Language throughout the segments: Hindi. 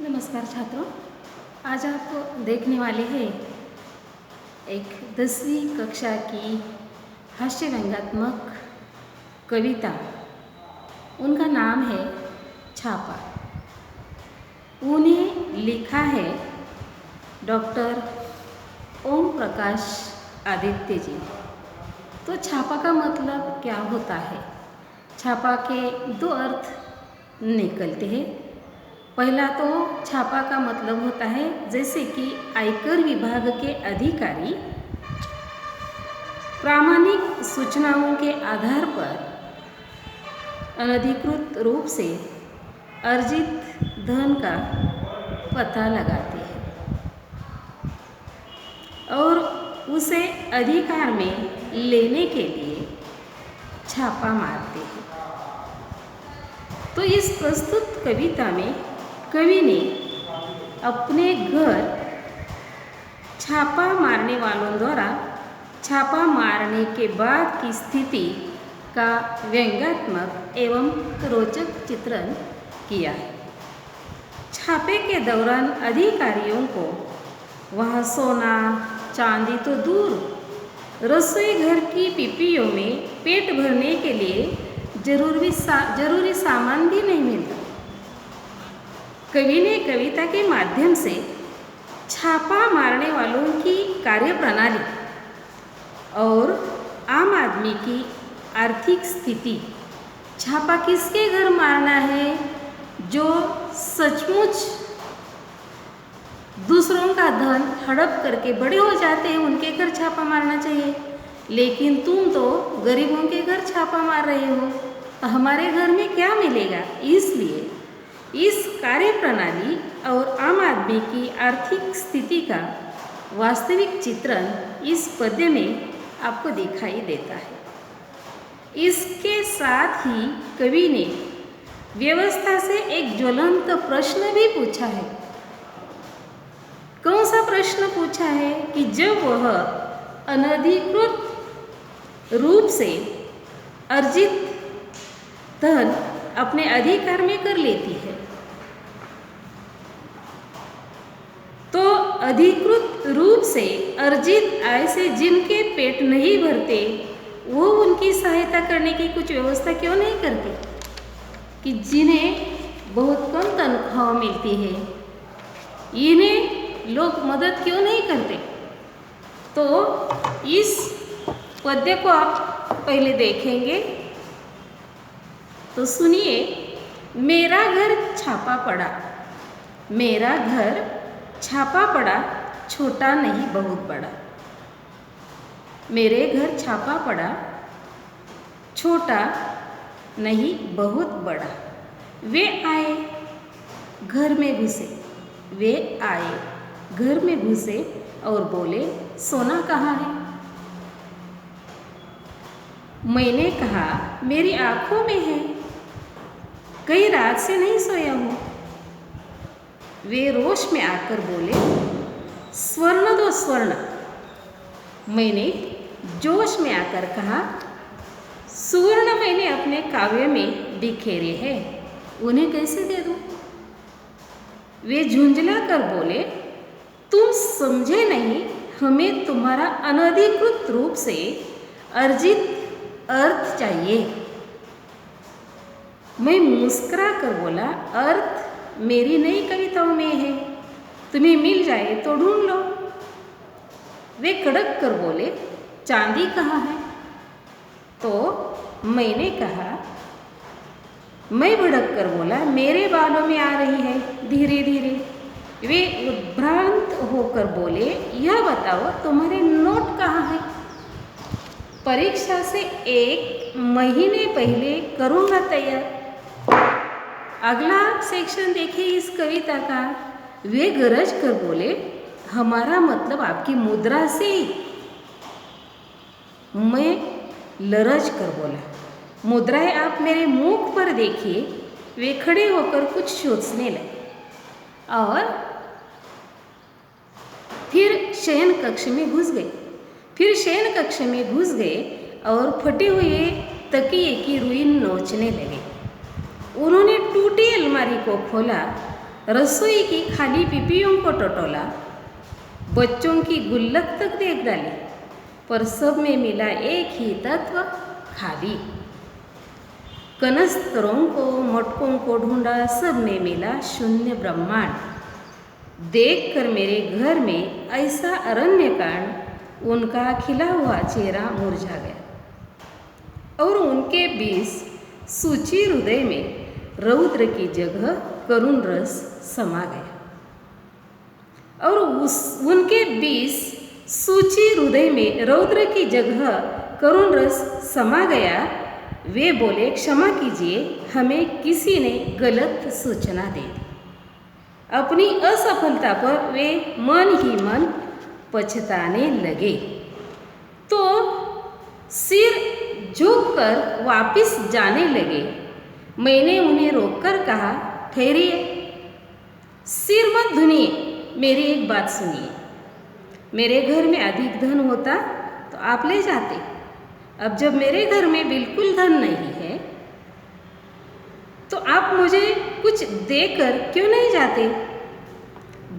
नमस्कार छात्रों, आज आप देखने वाले हैं एक 10वीं कक्षा की हास्य व्यंग्यात्मक कविता। उनका नाम है छापा। उन्हें लिखा है डॉक्टर ओम प्रकाश आदित्य जी। तो छापा का मतलब क्या होता है? छापा के दो अर्थ निकलते हैं। पहला तो छापा का मतलब होता है जैसे कि आयकर विभाग के अधिकारी प्रामाणिक सूचनाओं के आधार पर अनधिकृत रूप से अर्जित धन का पता लगाते हैं और उसे अधिकार में लेने के लिए छापा मारते हैं। तो इस प्रस्तुत कविता में कवि ने अपने घर छापा मारने वालों द्वारा छापा मारने के बाद की स्थिति का व्यंग्यात्मक एवं रोचक चित्रण किया है। छापे के दौरान अधिकारियों को वह सोना चांदी तो दूर रसोई घर की पीपियों में पेट भरने के लिए जरूरी सामान भी नहीं मिलता। कवि ने कविता के माध्यम से छापा मारने वालों की कार्यप्रणाली और आम आदमी की आर्थिक स्थिति, छापा किसके घर मारना है जो सचमुच दूसरों का धन हड़प करके बड़े हो जाते हैं, उनके घर छापा मारना चाहिए। लेकिन तुम तो गरीबों के घर छापा मार रहे हो, तो हमारे घर में क्या मिलेगा? इसलिए इस कार्यप्रणाली और आम आदमी की आर्थिक स्थिति का वास्तविक चित्रण इस पद्य में आपको दिखाई देता है। इसके साथ ही कवि ने व्यवस्था से एक ज्वलंत प्रश्न भी पूछा है। कौन सा प्रश्न पूछा है कि जब वह अनधिकृत रूप से अर्जित धन अपने अधिकार में कर लेती है, तो अधिकृत रूप से अर्जित आय से जिनके पेट नहीं भरते वो उनकी सहायता करने की कुछ व्यवस्था क्यों नहीं करती? कि जिन्हें बहुत कम तनख्वाह मिलती है, इन्हें लोग मदद क्यों नहीं करते? तो इस पद्य को आप पहले देखेंगे तो सुनिए। मेरा घर छापा पड़ा, मेरा घर छापा पड़ा, छोटा नहीं बहुत बड़ा। मेरे घर छापा पड़ा, छोटा नहीं बहुत बड़ा। वे आए घर में घुसे, वे आए घर में घुसे और बोले, सोना कहाँ है? मैंने कहा, मेरी आंखों में है, कई रात से नहीं सोया हूँ। वे रोष में आकर बोले, स्वर्ण दो स्वर्ण। मैंने जोश में आकर कहा, सुवर्ण मैंने अपने काव्य में बिखेरे हैं, उन्हें कैसे दे दूं? वे झुंझला कर बोले, तुम समझे नहीं, हमें तुम्हारा अनधिकृत रूप से अर्जित अर्थ चाहिए। मैं मुस्कुरा कर बोला, अर्थ मेरी नई कविताओं में है, तुम्हें मिल जाए तो ढूंढ लो। वे कड़क कर बोले, चांदी कहाँ है? तो मैंने कहा, मैं भड़क कर बोला, मेरे बालों में आ रही है धीरे धीरे। वे उद्भ्रांत होकर बोले, यह बताओ तुम्हारे नोट कहाँ है? परीक्षा से 1 महीने पहले करूँगा तैयार। अगला सेक्शन देखिए इस कविता का। वे गरज कर बोले, हमारा मतलब आपकी मुद्रा से। मैं लरज कर बोला, मुद्राएं आप मेरे मुख पर देखिए। वे खड़े होकर कुछ सोचने लगे और फिर शयन कक्ष में घुस गए और फटे हुए तकिए की रुई नोचने लगे। उन्होंने टूटी अलमारी को खोला रसोई की खाली पीपियों को टटोला, बच्चों की गुल्लक तक देख डाली, पर सब में मिला एक ही तत्व, खाली। कनस्तरों को, मटकों को ढूंढा, सब में मिला शून्य ब्रह्मांड। देखकर मेरे घर में ऐसा अरण्यकांड, उनका खिला हुआ चेहरा मुरझा गया और उनके बीच सूची हृदय में रौद्र की जगह करुण रस समा गया और उनके बीच सूची हृदय में रौद्र की जगह करुण रस समा गया। वे बोले, क्षमा कीजिए, हमें किसी ने गलत सूचना दे दी। अपनी असफलता पर वे मन ही मन पछताने लगे तो सिर झुककर वापस जाने लगे। मैंने उन्हें रोककर कहा, ठहरिए, सिर मत धुनिए, मेरी एक बात सुनिए। मेरे घर में अधिक धन होता तो आप ले जाते। अब जब मेरे घर में बिल्कुल धन नहीं है तो आप मुझे कुछ देकर क्यों नहीं जाते?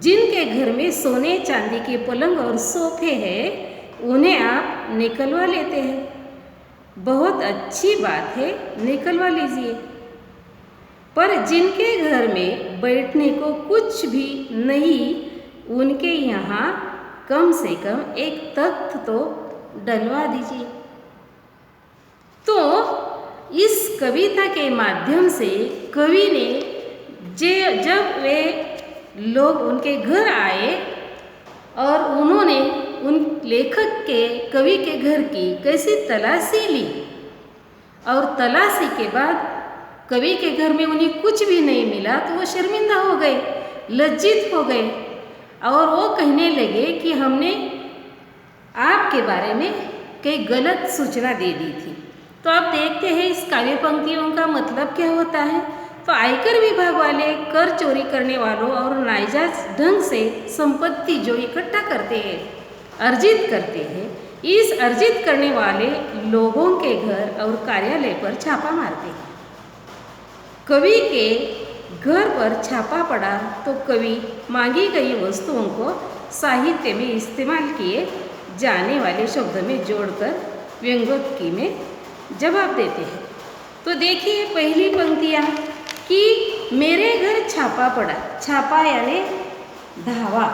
जिनके घर में सोने चांदी के पलंग और सोफे हैं, उन्हें आप निकलवा लेते हैं। बहुत अच्छी बात है, निकलवा लीजिए। पर जिनके घर में बैठने को कुछ भी नहीं, उनके यहाँ कम से कम एक तख्त तो डलवा दीजिए। तो इस कविता के माध्यम से कवि ने जब वे लोग उनके घर आए और उन्होंने उन लेखक के, कवि के घर की कैसी तलाशी ली और तलाशी के बाद कवि के घर में उन्हें कुछ भी नहीं मिला तो वो शर्मिंदा हो गए, लज्जित हो गए और वो कहने लगे कि हमने आपके बारे में कई गलत सूचना दे दी थी। तो आप देखते हैं इस काव्य पंक्तियों का मतलब क्या होता है। तो आयकर विभाग वाले कर चोरी करने वालों और नाजायज ढंग से संपत्ति जो इकट्ठा करते हैं, अर्जित करते हैं, इस अर्जित करने वाले लोगों के घर और कार्यालय पर छापा मारते हैं। कवि के घर पर छापा पड़ा तो कवि मांगी गई वस्तुओं को साहित्य में इस्तेमाल किए जाने वाले शब्द में जोड़कर व्यंग्योक्ति में जवाब देते हैं। तो देखिए पहली पंक्तियाँ कि मेरे घर छापा पड़ा, छापा यानी धावा।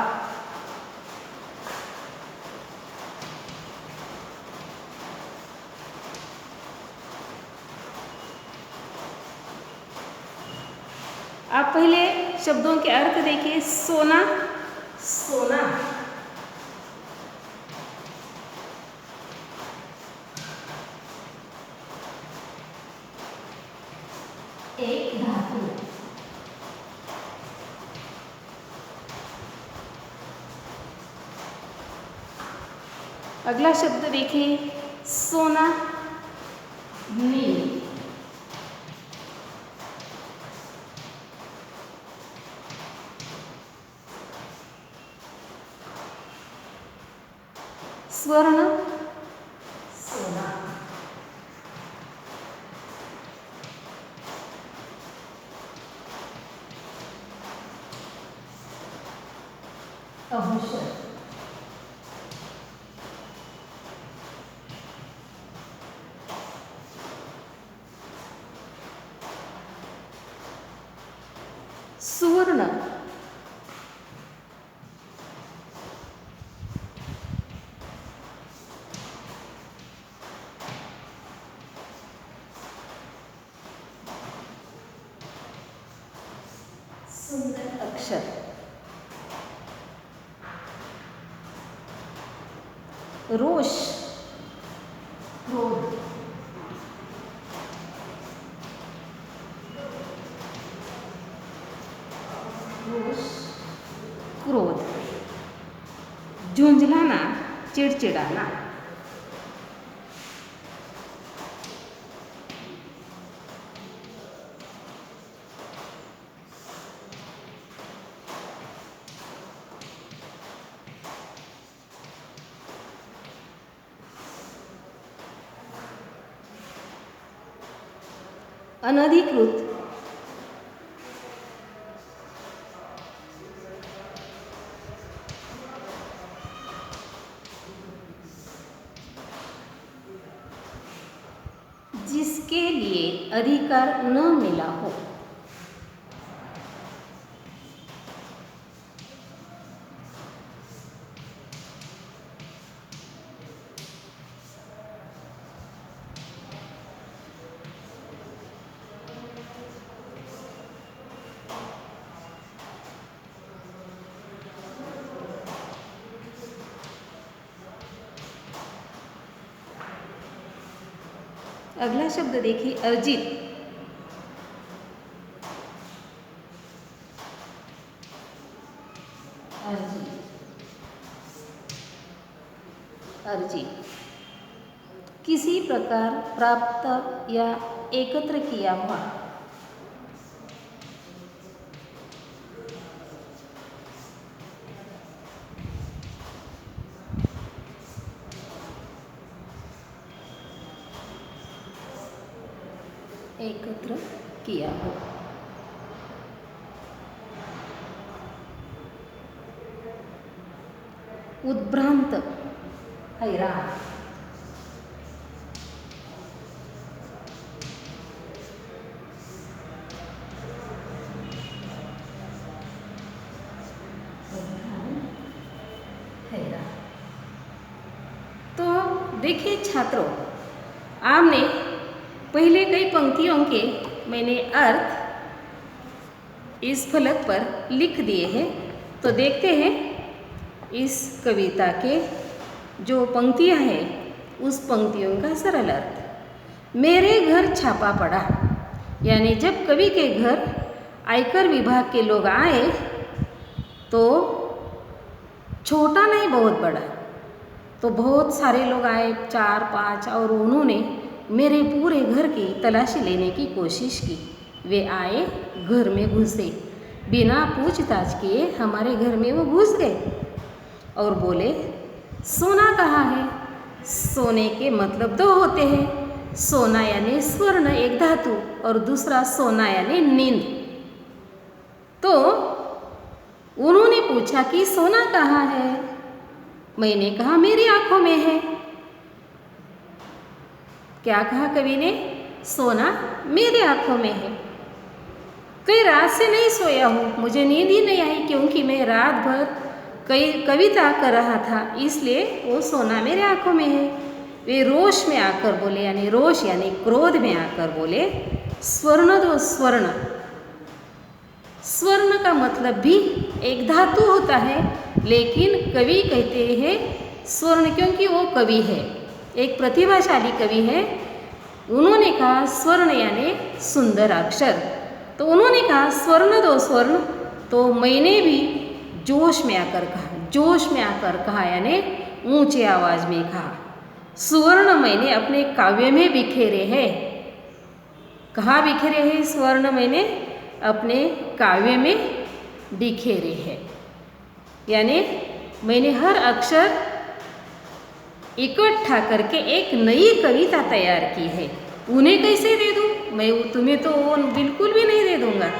आप पहले शब्दों के अर्थ देखिए। सोना, सोना, एक धातु, अगला शब्द देखिए सोना, नील, स्वर्ण, सोना, आभूषण, सुवर्ण, सुंदर अक्षर, रोष, क्रोध, रोष, क्रोध, झुंझलाना, चिड़चिड़ाना, अनधिकृत, उसके लिए अधिकार न मिला हो। अगला शब्द देखिए, अर्जित। अर्जित किसी प्रकार प्राप्त या एकत्र किया हुआ। एकत्र किया हो। उद्भ्रांत, हैरान। तो देखिए छात्रों, आपने पहले कई पंक्तियों के मैंने अर्थ इस फलक पर लिख दिए हैं। तो देखते हैं इस कविता के जो पंक्तियां हैं उस पंक्तियों का सरल अर्थ। मेरे घर छापा पड़ा, यानी जब कवि के घर आयकर विभाग के लोग आए तो छोटा नहीं बहुत बड़ा, तो बहुत सारे लोग आए, 4-5, और उन्होंने मेरे पूरे घर की तलाशी लेने की कोशिश की। वे आए, घर में घुसे, बिना पूछताछ किए हमारे घर में वो घुस गए और बोले, सोना कहाँ है? सोने के मतलब दो होते हैं, सोना यानी स्वर्ण एक धातु, और दूसरा सोना यानी नींद। तो उन्होंने पूछा कि सोना कहाँ है? मैंने कहा मेरी आंखों में है। क्या कहा कवि ने? सोना मेरे आंखों में है। कई रात से नहीं सोया हूँ, मुझे नींद ही नहीं आई, क्योंकि मैं रात भर कई कविता कर रहा था, इसलिए वो सोना मेरे आंखों में है। वे रोष में आकर बोले, यानी रोष यानी क्रोध में आकर बोले, स्वर्ण दो स्वर्ण। स्वर्ण का मतलब भी एक धातु होता है, लेकिन कवि कहते हैं स्वर्ण, क्योंकि वो कवि है, एक प्रतिभाशाली कवि है। उन्होंने कहा स्वर्ण यानी सुंदर अक्षर, तो उन्होंने कहा स्वर्ण दो स्वर्ण। तो मैंने भी जोश में आकर कहा, जोश में आकर कहा यानी ऊंचे आवाज में कहा, स्वर्ण मैंने अपने काव्य में बिखेरे हैं। कहाँ बिखेरे हैं? स्वर्ण मैंने अपने काव्य में बिखेरे हैं, यानी मैंने हर अक्षर इकट्ठा करके एक नई कविता तैयार की है। उन्हें कैसे दे दूँ? मैं तुम्हें तो वो बिल्कुल भी नहीं दे दूँगा।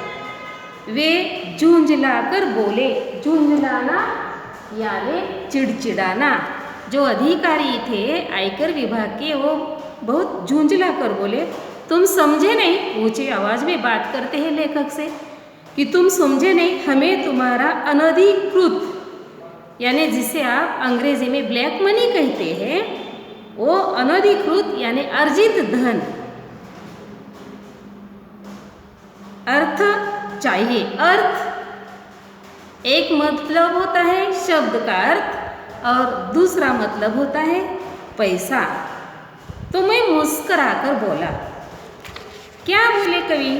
वे झुंझलाकर बोले, झुंझलाना यानी चिड़चिड़ाना। जो अधिकारी थे आयकर विभाग के, वो बहुत झुंझलाकर बोले, तुम समझे नहीं? ऊंची आवाज में बात करते हैं लेखक से कि तुम समझे नहीं, हमें तुम्हारा अनधिकृत, यानी जिसे आप अंग्रेजी में ब्लैक मनी कहते हैं, वो अनधिकृत यानी अर्जित धन, अर्थ चाहिए। अर्थ एक मतलब होता है शब्द का अर्थ, और दूसरा मतलब होता है पैसा। तो मैं मुस्कुराकर बोला। क्या बोले कवि?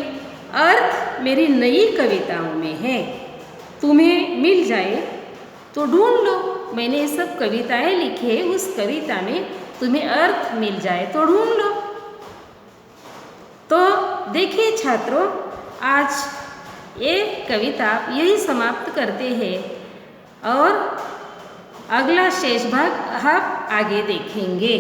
अर्थ मेरी नई कविताओं में है, तुम्हें मिल जाए तो ढूंढ लो। मैंने सब कविताएं लिखी है, उस कविता में तुम्हें अर्थ मिल जाए तो ढूंढ लो। तो देखिए छात्रों, आज ये कविता यही समाप्त करते हैं, और अगला शेष भाग आप आगे देखेंगे।